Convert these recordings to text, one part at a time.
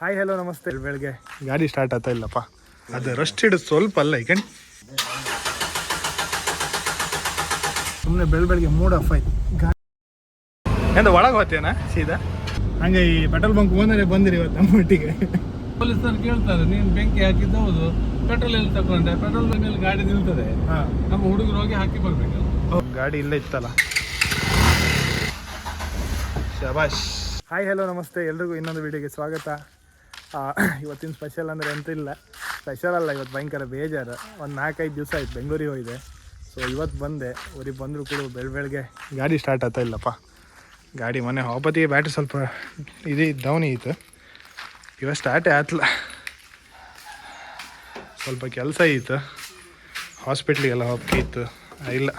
Hi hello ನಮಸ್ತೆ. ಬೆಳಗ್ಗೆ ಗಾಡಿ ಸ್ಟಾರ್ಟ್ ಆಗ್ತಾ ಇಲ್ಲಪ್ಪ, ಅದು ರಸ್ಟ್ ಹಿಡಿದು ಸ್ವಲ್ಪ ಅಲ್ಲ ಈ ಕಣ್. ಸುಮ್ಮನೆ ಬೆಳಗ್ಗೆ ಮೂಡ್ ಆಫ್ ಆಯ್ತು. ಗಾಡಿ ಎಂತ ಒಳಗೆ ಹೋಗ್ತೇನಾ ಸೀದಾ? ಹಂಗೆ ಈ ಪೆಟ್ರೋಲ್ ಬಂಕ್ ಓನರೇ ಬಂದಿರಿ ಇವತ್ತು ನಮ್ಮ ಒಟ್ಟಿಗೆ. ಪೊಲೀಸರು ಕೇಳ್ತಾರೆ, ನೀನು ಬೆಂಕಿ ಹಾಕಿದ್ದು ಹೌದು, ಪೆಟ್ರೋಲ್ ಎಲ್ಲಿ ತಗೊಂಡೆ? ಪೆಟ್ರೋಲ್ ಮೇಲೆ ಗಾಡಿ ನಿಲ್ತದೆ, ನಮ್ಮ ಹುಡುಗರು ಹೋಗಿ ಹಾಕಿ ಬರ್ಬೇಕಲ್ಲ. ಗಾಡಿ ಇಲ್ಲೇ ಇತ್ತಲ್ಲ. ಶಬಾಷ್. ಹಾಯ್ ಹಲೋ ನಮಸ್ತೆ ಎಲ್ರಿಗೂ ಇನ್ನೊಂದು ವಿಡಿಯೋಗೆ ಸ್ವಾಗತ. ಇವತ್ತಿನ ಸ್ಪೆಷಲ್ ಅಂದರೆ ಎಂತ ಇಲ್ಲ, ಸ್ಪೆಷಲ್ ಅಲ್ಲ, ಇವತ್ತು ಭಯಂಕರ ಬೇಜಾರು. ಒಂದು 4-5 ದಿವಸ ಆಯ್ತು ಬೆಂಗಳೂರಿಗೆ ಹೋಗಿದೆ. ಸೊ ಇವತ್ತು ಬಂದೆ. ಊರಿಗೆ ಬಂದರೂ ಕೂಡ ಬೆಳಗ್ಗೆ ಗಾಡಿ ಸ್ಟಾರ್ಟ್ ಆಗ್ತಾ ಇಲ್ಲಪ್ಪ. ಗಾಡಿ ಮನೆ ಹೋಪತ್ತಿಗೆ ಬ್ಯಾಟ್ರಿ ಸ್ವಲ್ಪ ಡೌನ್ ಇತ್ತು, ಇವಾಗ ಸ್ಟಾರ್ಟೇ ಆಯ್ತಲ್ಲ. ಸ್ವಲ್ಪ ಕೆಲಸ ಇತ್ತು, ಹಾಸ್ಪಿಟ್ಲಿಗೆಲ್ಲ ಹೋಗ್ತಿತ್ತು. ಇಲ್ಲ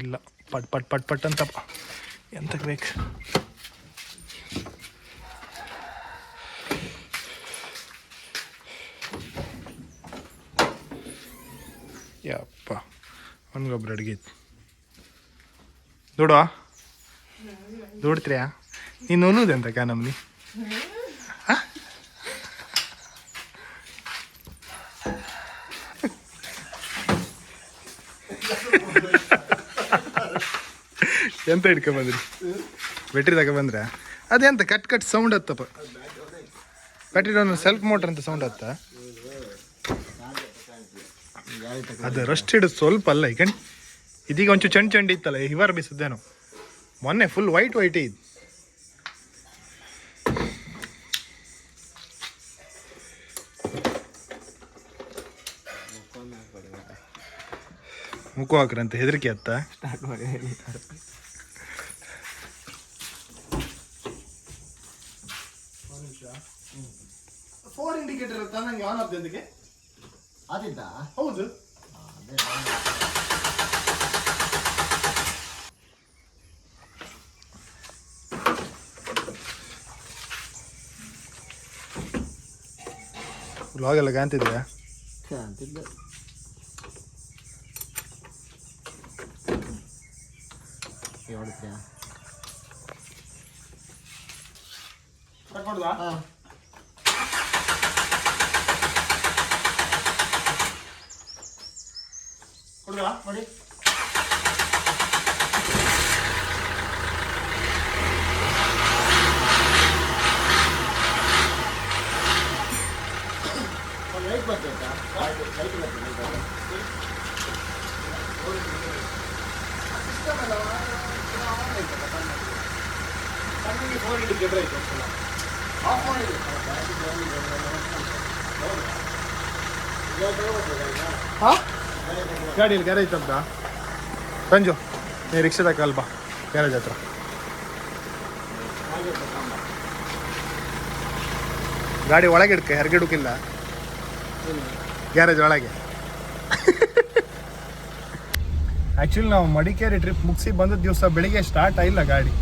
ಇಲ್ಲ ಪಟ್ ಪಟ್ ಪಟ್ ಪಟ್ ಅಂತಪ್ಪ, ಎಂತಕ್ಕೆ ಬೇಕು? ಯಪ್ಪ ಒಣಗೊಬ್ಬರ ಅಡುಗಿತ್ತು. ದುಡುವ ದುಡ್ತೀರಾ ನೀನು ಅನ್ನೋದೆಂತ ನಮ್ಮನಿ? ಎಂತ ಹಿಡ್ಕೊಂಬಂದ್ರಿ? ಬ್ಯಾಟ್ರಿ ತಗೊಬಂದ್ರೆ ಅದೆಂತ ಕಟ್ ಕಟ್ ಸೌಂಡ್ ಹತ್ತಪ್ಪ. ಬ್ಯಾಟ್ರಿ ಒಂದು ಸೆಲ್ಫ್ ಮೋಟ್ರ್ ಅಂತ ಸೌಂಡ್ ಹತ್ತ. ಅದು ರಸ್ಟ್ ಹಿಡಿದು ಸ್ವಲ್ಪ ಅಲ್ಲ ಈ ಕಣ್. ಇದೀಗ ಒಂಚೂರು ಚಂಡಿ ಇತ್ತಲ್ಲ, ಇವಾರ ಬೀಸಿದ್ದೇನೋ. ಮೊನ್ನೆ ಫುಲ್ ವೈಟ್ ಇದ್ದು. ಮುಖ ಹಾಕ್ರಂತ ಹೆದರಿಕೆ ಅತ್ತ. ಫೋರ್ ಇಂಡಿಕೇಟರ್ ತಂದಂಗೆ ಆನ್ ಆಗ್ತದೆ ಅದಿದ್ದ? ಹೌದು. ವ್ಲಾಗ್ ಎಲ್ಲ ಕಾಣ್ತಿದ್ಯಾ? ಕಾಣ್ತಿದ್ದೆ. ಕೊಡುದಾ? ಕೊಡುದಾ ನೋಡಿ. ಲೈಟ್ ಬರ್ತೈತಾ? ಲೈಟ್ ಬರ್ತದೆ. ಫೋರ್ ಇಂಡಿಕೇಟರ್ ಐತೆ ಆಫ್ ಮಾಡಿದ್ರು. ಹಾಂ ಗಾಡಿಯಲ್ಲಿ ಗ್ಯಾರೇಜ್ ಐತಂತ ಸಂಜು, ನೀ ರಿಕ್ಷಾದಾಗ ಅಲ್ಬಾ ಗ್ಯಾರೇಜ್ ಹತ್ರ. ಗಾಡಿ ಒಳಗೆ ಇಡ್ಕೆ, ಹೊರಗಿಡಕ್ಕಿಲ್ಲ, ಗ್ಯಾರೇಜ್ ಒಳಗೆ. ಆ್ಯಕ್ಚುಲಿ ನಾವು ಮಡಿಕೇರಿ ಟ್ರಿಪ್ ಮುಗಿಸಿ ಬಂದ ದಿವಸ ಬೆಳಿಗ್ಗೆ ಸ್ಟಾರ್ಟ್ ಆಗಿಲ್ಲ ಗಾಡಿ.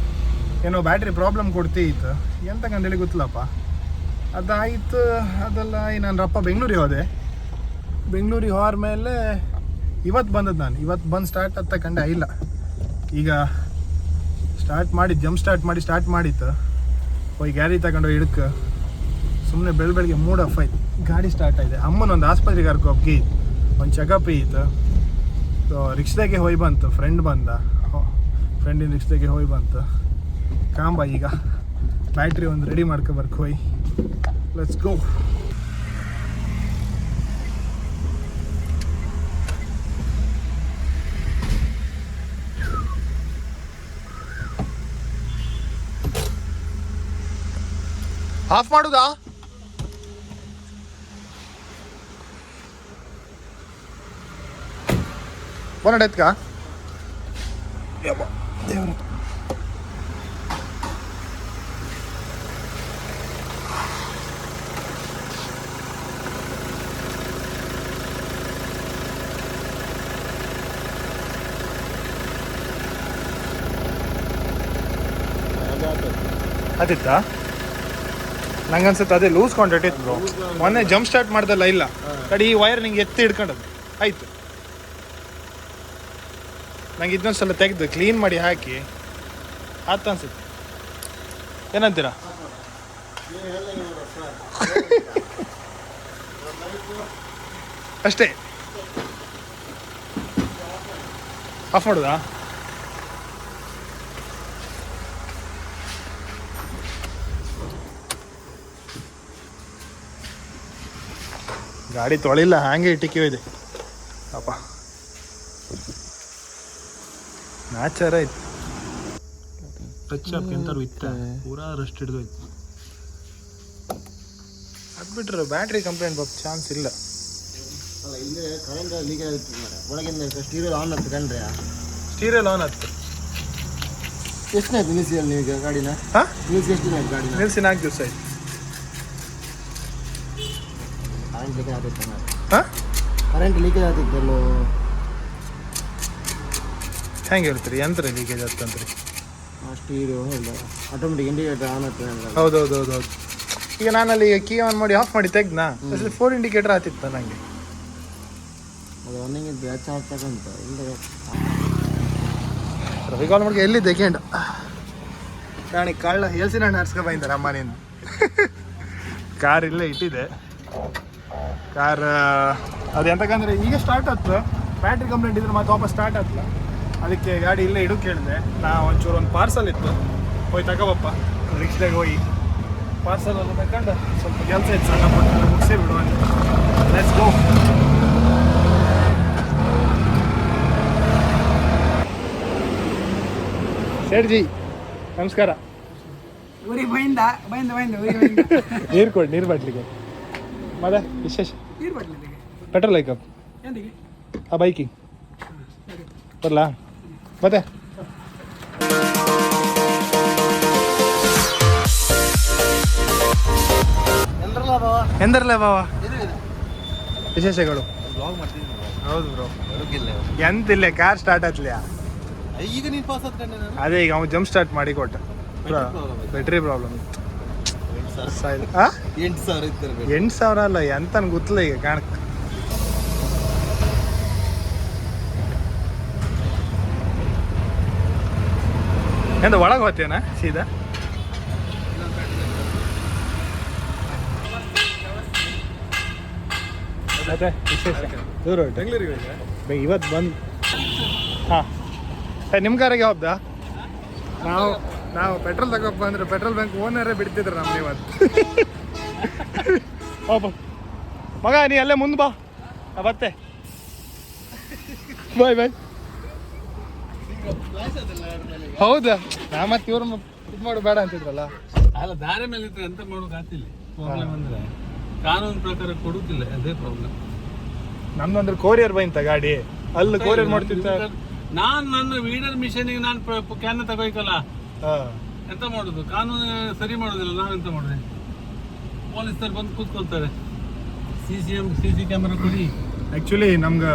ಏನೋ ಬ್ಯಾಟ್ರಿ ಪ್ರಾಬ್ಲಮ್ ಕೊಡ್ತಿತ್ತು, ಎಂತಕ್ಕಂತೇಳಿ ಗೊತ್ತಿಲ್ಲಪ್ಪ. ಅದಾಯಿತು. ಅದೆಲ್ಲ ನಾನು ರಪ್ಪ ಬೆಂಗಳೂರಿಗೆ ಹೋದೆ. ಬೆಂಗಳೂರಿಗೆ ಹೋದ ಮೇಲೆ ಇವತ್ತು ಬಂದದ್ದು ನಾನು. ಇವತ್ತು ಬಂದು ಸ್ಟಾರ್ಟ್ ಅಂತ ಕಂಡೆ ಇಲ್ಲ. ಈಗ ಸ್ಟಾರ್ಟ್ ಮಾಡಿ ಸ್ಟಾರ್ಟ್ ಮಾಡಿತ್ತು. ಹೋಗಿ ಗ್ಯಾರೇಜ್ ತಗೊಂಡು ಹಿಡ್ಕ ಸುಮ್ಮನೆ ಬೆಳಗ್ಗೆ ಮೂಡ್ ಆಫ್ ಆಯ್ತು. ಗಾಡಿ ಸ್ಟಾರ್ಟ್ ಆಗಿದೆ. ಅಮ್ಮನೊಂದು ಆಸ್ಪತ್ರೆಗೆ ಕರ್ಕೊಗಿ ಒಂದು ಚೆಕಪ್ ಇತ್ತು. ಸೊ ರಿಕ್ಷಾದಾಗೆ ಹೋಗಿ ಬಂತು. ಫ್ರೆಂಡ್ ಬಂದ, ಫ್ರೆಂಡಿನ ರಿಕ್ಷಾದಾಗೆ ಹೋಗಿ ಬಂತು. ಕಾಂಬ ಈಗ ಬ್ಯಾಟ್ರಿ ಒಂದು ರೆಡಿ ಮಾಡ್ಕೊಬರ್ಕ ಹೋಯ್. Let's go. ಆಫ್ ಮಾಡುದಾ? ಬನ್ನಡೆತ್ಕ ದೇವ್ರ. ಅದಿತ್ತಾ? ನಂಗೆ ಅನ್ಸುತ್ತೆ ಅದೇ ಲೂಸ್ ಕಾಂಟ್ಯಾಕ್ಟ್ ಇತ್ತು ಬ್ರೋ. ಮೊನ್ನೆ ಜಂಪ್ ಸ್ಟಾರ್ಟ್ ಮಾಡ್ದಲ್ಲ, ಇಲ್ಲ ಕಡೆ ಈ ವೈರ್ ನಿಂಗೆ ಎತ್ತಿ ಹಿಡ್ಕೊಂಡದ್ದು ಆಯ್ತು. ನಂಗೆ ಇದನ್ನೊಂದ್ಸಲ ತೆಗೆದು ಕ್ಲೀನ್ ಮಾಡಿ ಹಾಕಿ ಆತ ಅನ್ಸುತ್ತೆ. ಏನಂತೀರಾ? ಅಷ್ಟೇ ಆಫ್ ಮಾಡೋದಾ? ಗಾಡಿ ತೊಳಿಲ್ಲ, ಹಾಗೆ ಇಟ್ಟಿಕ್ಕಿದೆ ಅಪ್ಪ. ನ್ಯಾಚರ್ ಆಯ್ತು. ಟಚ್ ಅಪ್ ಎಂತಾರು ಇತ್ತ ಪೂರಾ ರಸ್ಟ್ ಹಿಡಿದೋಯ್ತು. ಅದು ಬಿಟ್ರೆ ಬ್ಯಾಟ್ರಿ ಕಂಪ್ಲೇಂಟ್ ಬರೋ ಚಾನ್ಸ್ ಇಲ್ಲ. ಅಲ್ಲ ಇಲ್ಲಿ ಕರೆಂಟ್ ಲೀಕ್ ಆಗುತ್ತೆ ಒಳಗಿಂದ ಸ್ಟೀರಿಯಲ್ ಆನ್ ಆಗ್ತದೆ ಕಂಡ್ರೆ. ಸ್ಟೀರಿಯಲ್ ಆನ್ ಆಗ್ತದೆ. ಎಷ್ಟು ಆಯ್ತು ನಿಲ್ಲಿಸಿ ಅಲ್ಲಿ ಈಗ ಗಾಡಿನ? ಹಾಂ, ನಿಲ್ಲಿಸಿ ಎಷ್ಟು ದಿನ ಆಯ್ತು ಗಾಡಿನ? ನಿಲ್ಲಿಸಿ 4 ದಿವಸ ಆಯ್ತು. ಕರೆಂಟ್ ಲೀಕೇಜ್ ಆಗ್ತಿತ್ತು. ಹಾಂ, ಕರೆಂಟ್ ಲೀಕೇಜ್ ಆಗ್ತಿತ್ತಲ್ಲೋ. ಹೆಂಗೆ ಹೇಳ್ತೀರಿ? ಯಂತ್ರ ಲೀಕೇಜ್ ಆಗ್ತಂತ್ರಿ. ಸ್ಟೀರಿಯೋ ಇಲ್ಲ, ಆಟೋಮೆಟಿಕ್ ಇಂಡಿಕೇಟರ್ ಆನ್ ಆಗ್ತದೆ. ಹೌದು. ಈಗ ನಾನಲ್ಲಿ ಕೀ ಆನ್ ಮಾಡಿ ಆಫ್ ಮಾಡಿ ತೆಗ್ದನಾ, 4 ಇಂಡಿಕೇಟರ್ ಆತಿತ್ತು ನನಗೆ. ಅದು ರನ್ನಿಂಗ್ ಇದ್ದು ಹೆಚ್ಚು ಆಗ್ತಕ್ಕಂತ ಇಲ್ಲ. ರವಿ ಕಾಲ್ ಮಾಡಿ ಎಲ್ಲಿದ್ದೆ ಕೇಂಡ ನಾಣಿ ಕಳ್ಳ ಎಲ್ಸಿ ನಾನು ಹರ್ಸ್ಕೊ ಬಂದಿದ್ದಾರೆ ಅಮ್ಮನೇನು. ಕಾರ್ ಇಲ್ಲೇ ಇಟ್ಟಿದೆ. ಕಾರ್ ಅದು ಎಂತಕ್ಕಂದ್ರೆ ಈಗ ಸ್ಟಾರ್ಟ್ ಆಯ್ತು. ಬ್ಯಾಟ್ರಿ ಕಂಪ್ಲೇಂಟ್ ಇದ್ರೆ ಮತ್ತೆ ವಾಪಸ್ ಸ್ಟಾರ್ಟ್ ಆಗ್ತಲ್ಲ, ಅದಕ್ಕೆ ಗಾಡಿ ಇಲ್ಲೇ ಇಡು ಕೇಳಿದೆ. ಒಂದು ಪಾರ್ಸಲ್ ಇತ್ತು, ಹೋಗಿ ತಗೋಬಪ್ಪ ರಿಕ್ಷಾದಾಗ ಹೋಗಿ ಪಾರ್ಸಲ್ ಎಲ್ಲ ತಗೊಂಡು ಸ್ವಲ್ಪ ಕೆಲಸ ಇತ್ತು ಸಣ್ಣ ಪುಟ್ಟ ಮುಗಿಸೇ ಬಿಡುವ. Let's go. ಸೇಠ್ಜಿ ನಮಸ್ಕಾರ. ಊರಿಗೆ ಬೈಂದ ನೀರು ಕೊಡಿ, ನೀರು ಬಾಟ್ಲಿಗೆ. ಮತ್ತೆ ವಿಶೇಷ ನೀರು ಬಡ್ಲಿಗೆ ಪೆಟ್ರೋಲ್ ಐಕಪ್ ಎಂದಿಗೆ ಆ ಬೈಕಿಂಗ್ ಬರಲಾ? ಮತ್ತೆ ಎಂದರಲ್ಲ ಬಾವ ವಿಶೇಷಗಳು? ಹೌದು ಬ್ರೋ, ಎಂತಿಲ್ಲ, ಕಾರ್ ಸ್ಟಾರ್ಟ್ ಆತ್ಲಿಯಾ ಈಗ ನೀನು ಪಾಸ್ ಆದ್ರೆ ಅದೇ ಈಗ ಅವ್ನು ಜಂಪ್ ಸ್ಟಾರ್ಟ್ ಮಾಡಿ ಕೊಟ್ಟ. Battery problem. 8,000 ಇತ್ತಿರ್ಬೇಕು. 8,000 ಅಲ್ಲ, ಎಂತ ಗೊತ್ತಿಲ್ಲ ಈಗ ಕಾಣಕ್. ಎಂತ ಒಳಗೆ ಹೋಗ್ತೇನಾ ಸೀದಾ? ಮತ್ತೆ ವಿಶೇಷ ದೂರ ಇವತ್ತು ಬಂದು ಹಾಂ ನಿಮ್ಮ ಕಾರಿಗೆ ಹೋಗ್ದಾ? ನಾವು ಪೆಟ್ರೋಲ್ ತಗೋಪ್ಪ ಅಂದ್ರೆ ಪೆಟ್ರೋಲ್ ಬ್ಯಾಂಕ್ ಓನರೇ ಬಿಡ್ತಿದ್ರು ನಮ್ಗೆ ಇವತ್ತು. ಹೋಪ ಮಗ, ನೀ ಅಲ್ಲೇ ಮುಂದೆ ಬಾ, ಮತ್ತೆ ಬಾಯ್. ಹೌದಾ? ನಾ ಮತ್ತೆ ಇವ್ರು ಇದು ಮಾಡು ಬೇಡ ಅಂತಿದ್ರಲ್ಲ. ಅಲ್ಲ, ದಾರಿ ಮೇಲೆ ಇದ್ರೆ ಎಂತ ಮಾಡೋಕೆ ಆಗ್ತಿಲ್ಲ. ಪ್ರಾಬ್ಲಮ್ ಅಂದ್ರೆ ಕಾನೂನು ಪ್ರಕಾರ ಕೊಡುತ್ತಿಲ್ಲ, ಅದೇ ಪ್ರಾಬ್ಲಮ್. ನಮ್ದಂದ್ರೆ ಕೊರಿಯರ್ ಬಂತ ಗಾಡಿ, ಅಲ್ಲಿ ಕೊರಿಯರ್ ಮಾಡ್ತಿದ್ದ. ನನ್ನ ವೀಡರ್ ಮಿಷನ್ಗೆ ನಾನು ಕ್ಯಾನ್ ತಗೋಯ್ಕಲ್ಲ, ಎಂತ ಮಾಡುದು? ಕಾನೂನು ಸರಿ ಮಾಡೋದಿಲ್ಲ, ನಾವೆಂತ ಮಾಡಿದೆ? ಪೊಲೀಸರು ಬಂದು ಕೂತ್ಕೊಳ್ತಾರೆ, ಸಿ ಕ್ಯಾಮರಾ ಕೊಡಿ. ಆ್ಯಕ್ಚುಲಿ ನಮ್ಗೆ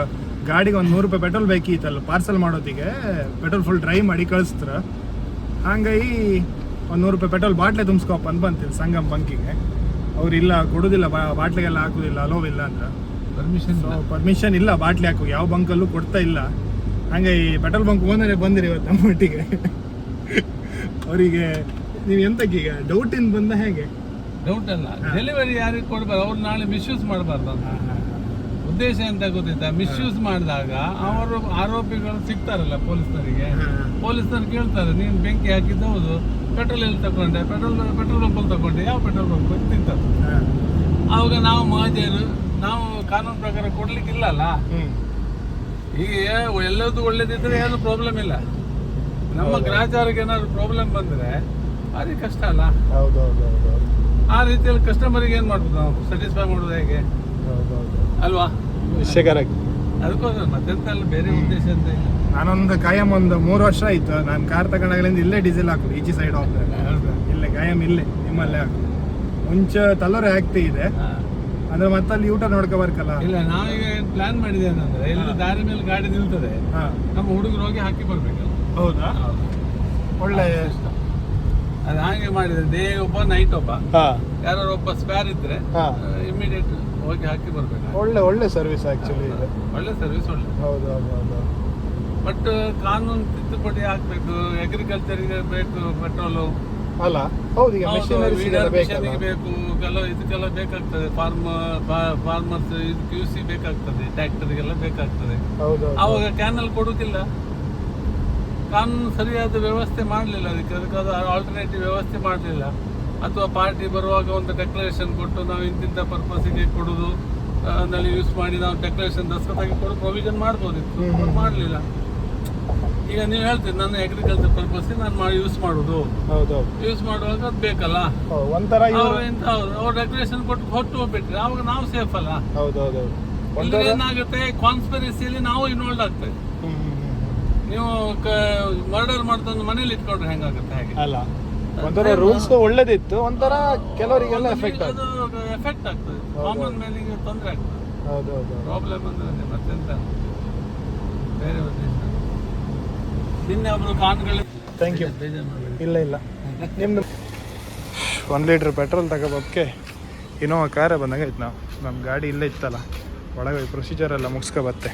ಗಾಡಿಗೆ ಒಂದು 100 ರೂಪಾಯಿ ಪೆಟ್ರೋಲ್ ಬೇಕಿತ್ತಲ್ಲ ಪಾರ್ಸಲ್ ಮಾಡೋದಿಗೆ. ಪೆಟ್ರೋಲ್ ಫುಲ್ ಡ್ರೈ ಮಾಡಿ ಕಳಿಸ್ತಾರ. ಹಂಗಾಗಿ ಒಂದು 100 ರೂಪಾಯಿ ಪೆಟ್ರೋಲ್ ಬಾಟ್ಲೆ ತುಂಬಿಸ್ಕೊಪ್ಪ ಅಂತ ಬಂತೀವಿ ಸಂಗಮ್ ಬಂಕಿಗೆ. ಅವ್ರು ಇಲ್ಲ ಕೊಡೋದಿಲ್ಲ, ಬಾಟ್ಲಿಗೆಲ್ಲ ಹಾಕೋದಿಲ್ಲ, ಅಲೋವಿಲ್ಲ ಅಂತ. ಪರ್ಮಿಷನ್ ಇಲ್ಲ ಬಾಟ್ಲಿ ಹಾಕೋ, ಯಾವ ಬಂಕಲ್ಲೂ ಕೊಡ್ತಾ ಇಲ್ಲ. ಹಂಗೆ ಈ ಪೆಟ್ರೋಲ್ ಬಂಕ್ ಓನರೇ ಬಂದಿರಿ ಇವತ್ತು ನಮ್ಮ ಒಟ್ಟಿಗೆ. ಅವರಿಗೆ ನೀವು ಎಂತಕ್ಕೀಗ ಡೌಟಿಂದ ಬಂದ ಹೇಗೆ? ಡೌಟ್ ಅಲ್ಲ, ಡೆಲಿವರಿ ಯಾರಿಗೆ ಕೊಡ್ಬಾರ್ದು, ಅವ್ರು ನಾಳೆ ಮಿಸ್ಯೂಸ್ ಮಾಡಬಾರ್ದು. ಉದ್ದೇಶ ಎಂತ ಗೊತ್ತಿತ್ತ? ಮಿಸ್ಯೂಸ್ ಮಾಡಿದಾಗ ಅವರು ಆರೋಪಿಗಳು ಸಿಗ್ತಾರಲ್ಲ ಪೊಲೀಸ್ನವರಿಗೆ. ಪೊಲೀಸ್ನವ್ರು ಕೇಳ್ತಾರೆ, ನೀನು ಬೆಂಕಿ ಹಾಕಿದ್ದು ಹೌದು, ಪೆಟ್ರೋಲ್ ಎಲ್ಲಿ ತಗೊಂಡೆ? ಪೆಟ್ರೋಲ್ ಬಂಕಲ್ಲಿ ತಗೊಂಡೆ. ಯಾವ ಪೆಟ್ರೋಲ್ ಬಂಕ್ ತಿಂತಾರೆ. ಆವಾಗ ನಾವು ಮಹಜರು, ನಾವು ಕಾನೂನು ಪ್ರಕಾರ ಕೊಡ್ಲಿಕ್ಕಿಲ್ಲ ಅಲ್ಲ. ಈಗ ಎಲ್ಲದೂ ಒಳ್ಳೇದಿದ್ರೆ ಏನು ಪ್ರಾಬ್ಲಮ್ ಇಲ್ಲ. ನಮ್ಮ ಗ್ರಾಹಕರಿಗೆ ಏನಾದ್ರು ಪ್ರಾಬ್ಲಮ್ ಬಂದ್ರೆ ಭಾರಿ ಕಷ್ಟ ಅಲ್ಲ. ಆ ರೀತಿಯಲ್ಲಿ ಕಸ್ಟಮರಿಗೆ ಏನ್ ಮಾಡ್ಬೋದು ನಾವು? ಸ್ಯಾಟಿಸ್ಫೈ ಮಾಡೋದು ಹೇಗೆ ಅಲ್ವಾ? ಅದಕ್ಕೋಸ್ಕರ ಮತ್ತೆಂತ ಅಲ್ಲ, ಬೇರೆ ಉದ್ದೇಶ ಅಂತ ಇಲ್ಲ. ನಾನೊಂದು ಕಾಯಂ ಒಂದು 3 ವರ್ಷ ಆಯ್ತು ನಾನು ಕಾರ್ ತಗೊಂಡಾಗಲಿಂದ ಇಲ್ಲೇ ಡೀಸೆಲ್ ಹಾಕೋದು, ಈಚೆ ಸೈಡ್ ಹೋಗ್ತಾರೆ. ಇಲ್ಲೇ ಕಾಯಂ ಇಲ್ಲೇ ನಿಮ್ಮಲ್ಲೇ ಹಾಕೋದು. ಮುಂಚೆ ತಲ್ಲೂರೇ ಆಗ್ತಾ ಇದೆ ಅಂದ್ರೆ ಮತ್ತೆ ಅಲ್ಲಿ ಊಟ ನೋಡ್ಕೊ ಬರ್ಕಲ್ಲ. ಇಲ್ಲ, ನಾವೀಗ ಪ್ಲಾನ್ ಮಾಡಿದೆ ಏನಂದ್ರೆ, ಇಲ್ಲಿ ದಾರಿ ಮೇಲೆ ಗಾಡಿ ನಿಲ್ತದೆ, ನಮ್ಮ ಹುಡುಗರು ಹೋಗಿ ಹಾಕಿ ಬರ್ಬೇಕಲ್ಲ. ಹೌದಾ? ಒಳ್ಳೆ ಅದು ಹಾಗೆ ಮಾಡಿದ್ರೆ, ಡೇ ಒಬ್ಬ ನೈಟ್ ಒಬ್ಬ, ಯಾರು ಒಬ್ಬ ಸ್ಪೇರ್ ಇದ್ರೆ ಇಮಿಡಿಯೇಟ್ ಹೋಗಿ ಹಾಕಿ ಬರ್ಬೇಕು. ಒಳ್ಳೆ ಸರ್ವಿಸ್ ಆಕ್ಚುಲಿ ಇದೆ. ಒಳ್ಳೆ ಸರ್ವಿಸ್, ಒಳ್ಳೆ. ಹೌದು. ಬಟ್ ಕಾನೂನು ತಿದ್ದುಪಡಿ ಆಗ್ಬೇಕು, ಅಗ್ರಿಕಲ್ಚರ್ಗೆ ಬೇಕು ಪೆಟ್ರೋಲು, ಅಲ್ಲ ಹೌದು, ಈಗ ಮೆಷಿನರೀಸ್ ಮಿಷನ್ಗೆ ಬೇಕು, ಇದಕ್ಕೆಲ್ಲ ಬೇಕಾಗ್ತದೆ. ಫಾರ್ಮರ್ಸ್ QC ಬೇಕಾಗ್ತದೆ, ಟ್ರ್ಯಾಕ್ಟರ್ಗೆಲ್ಲ ಬೇಕಾಗ್ತದೆ. ಆವಾಗ ಕ್ಯಾನಲ್ ಕೊಡುವುದಿಲ್ಲ, ಕಾನೂನು ಸರಿಯಾದ ವ್ಯವಸ್ಥೆ ಮಾಡಲಿಲ್ಲ, ಅದಕ್ಕಾದ ಆಲ್ಟರ್ನೇಟಿವ್ ವ್ಯವಸ್ಥೆ ಮಾಡಲಿಲ್ಲ. ಅಥವಾ ಪಾರ್ಟಿ ಬರುವಾಗ ಒಂದು ಡೆಕ್ಲರೇಷನ್ ಕೊಟ್ಟು ನಾವು ಇಂತಿಂಥ ಪರ್ಪಸ್ಸಿಗೆ ಕೊಡೋದು, ನಲ್ಲಿ ಯೂಸ್ ಮಾಡಿ ನಾವು ಡೆಕ್ಲರೇಷನ್ ದಸ್ಕತ್ತಾಗಿ ಕೊಡೋ ಪ್ರೊವಿಷನ್ ಮಾಡ್ಬೋದಿತ್ತು, ಮಾಡಲಿಲ್ಲ. ಈಗ ನೀವು ಹೇಳ್ತೀರಿ ನನ್ನ ಅಗ್ರಿಕಲ್ಚರ್ ಪರ್ಪಸ್ಸಿಗೆ ನಾನು ಯೂಸ್ ಮಾಡೋದು, ಯೂಸ್ ಮಾಡುವಾಗ ಅದು ಬೇಕಲ್ಲ, ಒಂಥರ ಅವ್ರು ಡೆಕ್ಲರೇಷನ್ ಕೊಟ್ಟು ಹೊಟ್ಟು ಹೋಗ್ಬಿಟ್ರೆ ಅವಾಗ ನಾವು ಸೇಫ್ ಅಲ್ಲ. ಹೌದೌದು. ಏನಾಗುತ್ತೆ, ಕಾನ್ಸ್ಪಿರಸಿಯಲ್ಲಿ ನಾವು ಇನ್ವಾಲ್ವ್ ಆಗ್ತೇವೆ. ನೀವು ಮರ್ಡರ್ ಮಾಡ್ತಂದು ಮನೇಲಿ ಇಟ್ಕೊಂಡ್ರೆ ಹೆಂಗಾಗುತ್ತೆ? ಹಾಗೆ ಅಲ್ಲ, ಒಂಥರ ರೂಲ್ಸ್ ಒಳ್ಳೇದಿತ್ತು, ಒಂಥರ ಕೆಲವರಿಗೆಲ್ಲ ಎಫೆಕ್ಟ್ ಆಗ್ತದೆ, ಕಾಮನ್ ಮ್ಯಾನಿಗೆ ತೊಂದರೆ ಆಗ್ತದೆ. ಪ್ರಾಬ್ಲಮ್ ಅಂದ್ರೆ ಮತ್ತೆಂತ ಬೇರೆ ಉದ್ದೇಶ. ನಿನ್ನೆ ಒಬ್ರು ಕಾನ್ಗಳು ಥ್ಯಾಂಕ್ ಯು. ಇಲ್ಲ ನಿಮ್ದು 1 ಲೀಟ್ರ್ ಪೆಟ್ರೋಲ್ ತಗೋಬೋಕ್ಕೆ ಇನೋವಾ ಕಾರೇ ಬಂದಂಗೆ ಆಯ್ತು. ನಮ್ಮ ಗಾಡಿ ಇಲ್ಲೇ ಇತ್ತಲ್ಲ, ಒಳಗೆ ಪ್ರೊಸೀಜರ್ ಎಲ್ಲ ಮುಗಿಸ್ಕೊ ಬತ್ತೆ.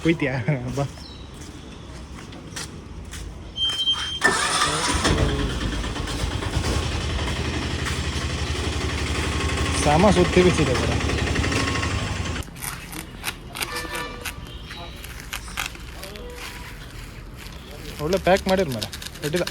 ಹೋಯ್ತೀಯಾ? ಬಾ. ಸಾಮ ಸುತ್ತಿ ಬಿಸಿದೆ ಬರ. ಒಳ್ಳೆ ಪ್ಯಾಕ್ ಮಾಡಿರ್ ಮರ, ಅಡ್ಡಿಲ್ಲ.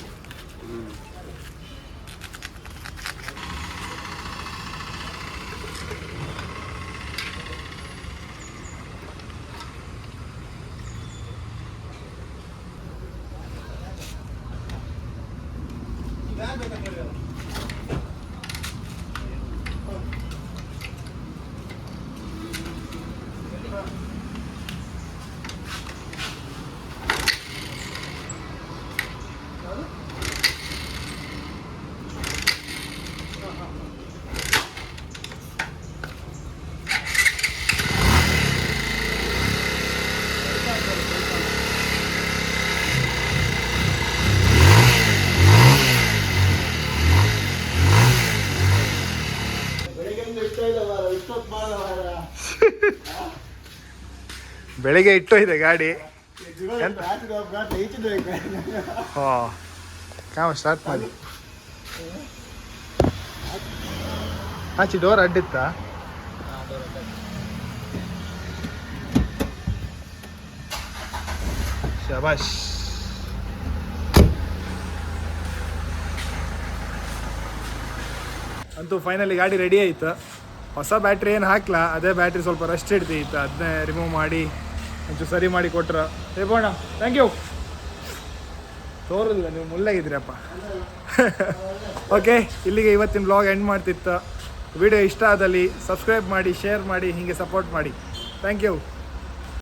ಬೆಳಿಗ್ಗೆ ಇಟ್ಟೋಯ್ದೆ ಗಾಡಿ. ಕಾಮ ಸ್ಟಾರ್ಟ್ ಮಾಡಿ ಆಚೆ ಡೋರ್ ಅಡ್ಡಿತ್ತ. ಶಬಾಷ್. ಅಂತೂ ಫೈನಲಿ ಗಾಡಿ ರೆಡಿ ಆಯ್ತು. ಹೊಸ ಬ್ಯಾಟ್ರಿ ಏನು ಹಾಕ್ಲಾ, ಅದೇ ಬ್ಯಾಟ್ರಿ ಸ್ವಲ್ಪ ರಸ್ಟ್ ಹಿಡ್ತಿತ್ತು, ಅದನ್ನೇ ರಿಮೂವ್ ಮಾಡಿ ಒಂಚೂರು ಸರಿ ಮಾಡಿ ಕೊಟ್ರ. ಬೋಣ ಥ್ಯಾಂಕ್ ಯು. ತೋರಿಲ್ಲ, ನೀವು ಮುಲ್ಲಾಗಿದ್ದೀರಪ್ಪ. ಓಕೆ, ಇಲ್ಲಿಗೆ ಇವತ್ತಿನ ಬ್ಲಾಗ್ ಎಂಡ್ ಮಾಡ್ತಿತ್ತು. ವಿಡಿಯೋ ಇಷ್ಟ ಆದಲ್ಲಿ ಸಬ್ಸ್ಕ್ರೈಬ್ ಮಾಡಿ, ಶೇರ್ ಮಾಡಿ, ಹೀಗೆ ಸಪೋರ್ಟ್ ಮಾಡಿ. Thank you.